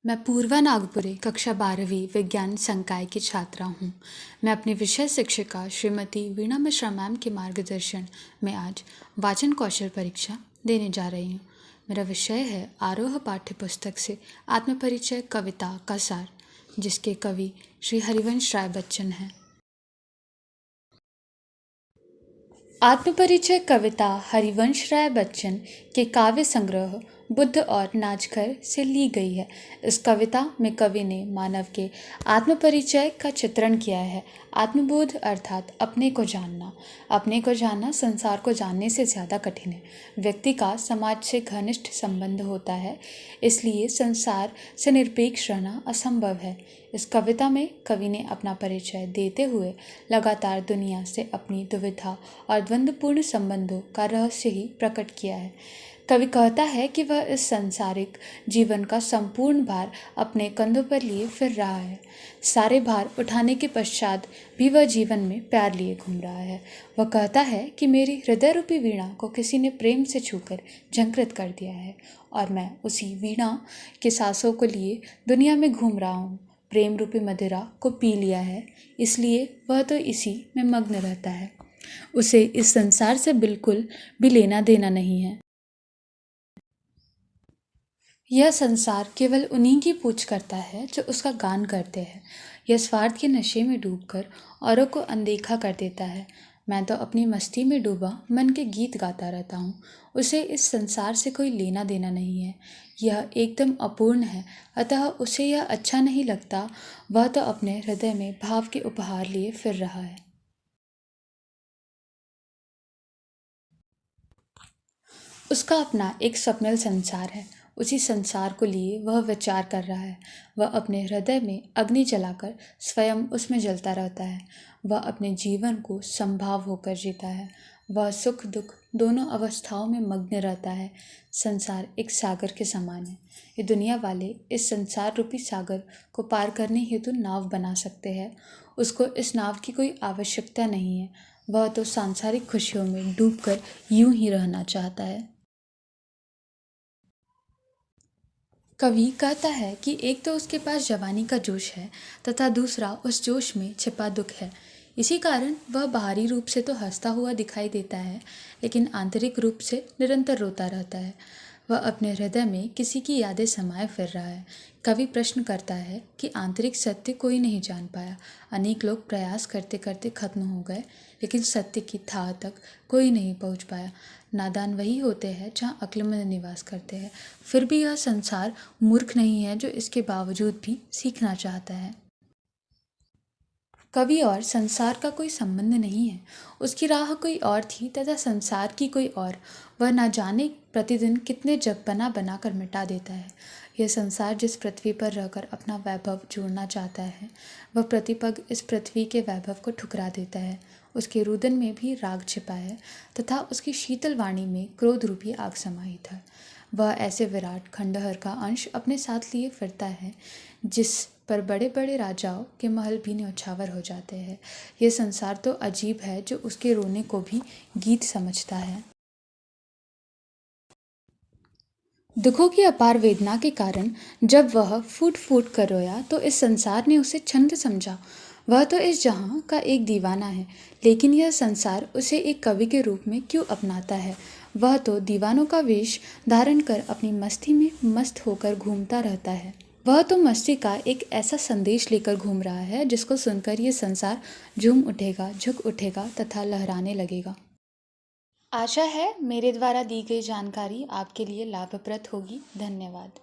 मैं पूर्वा नागपुरे कक्षा 12वीं विज्ञान संकाय की छात्रा हूँ। मैं अपनी विषय शिक्षिका श्रीमती वीणा मिश्रा मैम के मार्गदर्शन में आज वाचन कौशल परीक्षा देने जा रही हूँ। मेरा विषय है आरोह पाठ्य पुस्तक से आत्मपरिचय कविता का सार, जिसके कवि श्री हरिवंश राय बच्चन हैं। आत्मपरिचय कविता हरिवंश राय बच्चन के काव्य संग्रह बुद्ध और नाचकर से ली गई है। इस कविता में कवि ने मानव के आत्मपरिचय का चित्रण किया है। आत्मबोध अर्थात अपने को जानना। अपने को जानना संसार को जानने से ज़्यादा कठिन है। व्यक्ति का समाज से घनिष्ठ संबंध होता है, इसलिए संसार से निरपेक्ष रहना असंभव है। इस कविता में कवि ने अपना परिचय देते हुए लगातार दुनिया से अपनी दुविधा और द्वंद्वपूर्ण संबंधों का रहस्य ही प्रकट किया है। कवि कहता है कि वह इस सांसारिक जीवन का संपूर्ण भार अपने कंधों पर लिए फिर रहा है। सारे भार उठाने के पश्चात भी वह जीवन में प्यार लिए घूम रहा है। वह कहता है कि मेरी हृदय रूपी वीणा को किसी ने प्रेम से छूकर झंकृत कर दिया है और मैं उसी वीणा के सांसों को लिए दुनिया में घूम रहा हूँ। प्रेम रूपी मदिरा को पी लिया है, इसलिए वह तो इसी में मग्न रहता है। उसे इस संसार से बिल्कुल भी लेना देना नहीं है। यह संसार केवल उन्हीं की पूछ करता है जो उसका गान करते हैं। यह स्वार्थ के नशे में डूबकर औरों को अनदेखा कर देता है। मैं तो अपनी मस्ती में डूबा मन के गीत गाता रहता हूँ। उसे इस संसार से कोई लेना देना नहीं है। यह एकदम अपूर्ण है, अतः उसे यह अच्छा नहीं लगता। वह तो अपने हृदय में भाव के उपहार लिए फिर रहा है। उसका अपना एक स्वप्निल संसार है। उसी संसार को लिए वह विचार कर रहा है। वह अपने हृदय में अग्नि जलाकर स्वयं उसमें जलता रहता है। वह अपने जीवन को संभाव होकर जीता है। वह सुख दुख दोनों अवस्थाओं में मग्न रहता है। संसार एक सागर के समान है। ये दुनिया वाले इस संसार रूपी सागर को पार करने हेतु नाव बना सकते हैं। उसको इस नाव की कोई आवश्यकता नहीं है। वह तो सांसारिक खुशियों में डूबकर यूं ही रहना चाहता है। कवि कहता है कि एक तो उसके पास जवानी का जोश है तथा दूसरा उस जोश में छिपा दुख है। इसी कारण वह बाहरी रूप से तो हंसता हुआ दिखाई देता है, लेकिन आंतरिक रूप से निरंतर रोता रहता है। वह अपने हृदय में किसी की यादें समाये फिर रहा है। कवि प्रश्न करता है कि आंतरिक सत्य कोई नहीं जान पाया। अनेक लोग प्रयास करते करते खत्म हो गए, लेकिन सत्य की थाह तक कोई नहीं पहुंच पाया। नादान वही होते हैं जहाँ अक्लमंद निवास करते हैं। फिर भी यह संसार मूर्ख नहीं है जो इसके बावजूद भी सीखना चाहता है। कवि और संसार का कोई संबंध नहीं है। उसकी राह कोई और थी तथा संसार की कोई और। वह ना जाने प्रतिदिन कितने जग बना बनाकर मिटा देता है। यह संसार जिस पृथ्वी पर रहकर अपना वैभव जोड़ना चाहता है, वह प्रतिपग इस पृथ्वी के वैभव को ठुकरा देता है। उसके रुदन में भी राग छिपा है तथा उसकी शीतल वाणी में क्रोध रूपी आग समाहित है। वह ऐसे विराट खंडहर का अंश अपने साथ लिए फिरता है, जिस पर बड़े बड़े राजाओं के महल भी न्यौछावर हो जाते हैं। यह संसार तो अजीब है जो उसके रोने को भी गीत समझता है। दुखों की अपार वेदना के कारण जब वह फूट फूट कर रोया तो इस संसार ने उसे छंद समझा। वह तो इस जहां का एक दीवाना है, लेकिन यह संसार उसे एक कवि के रूप में क्यों अपनाता है। वह तो दीवानों का वेश धारण कर अपनी मस्ती में मस्त होकर घूमता रहता है। वह तो मस्ती का एक ऐसा संदेश लेकर घूम रहा है जिसको सुनकर ये संसार झूम उठेगा, झुक उठेगा तथा लहराने लगेगा। आशा है मेरे द्वारा दी गई जानकारी आपके लिए लाभप्रद होगी। धन्यवाद।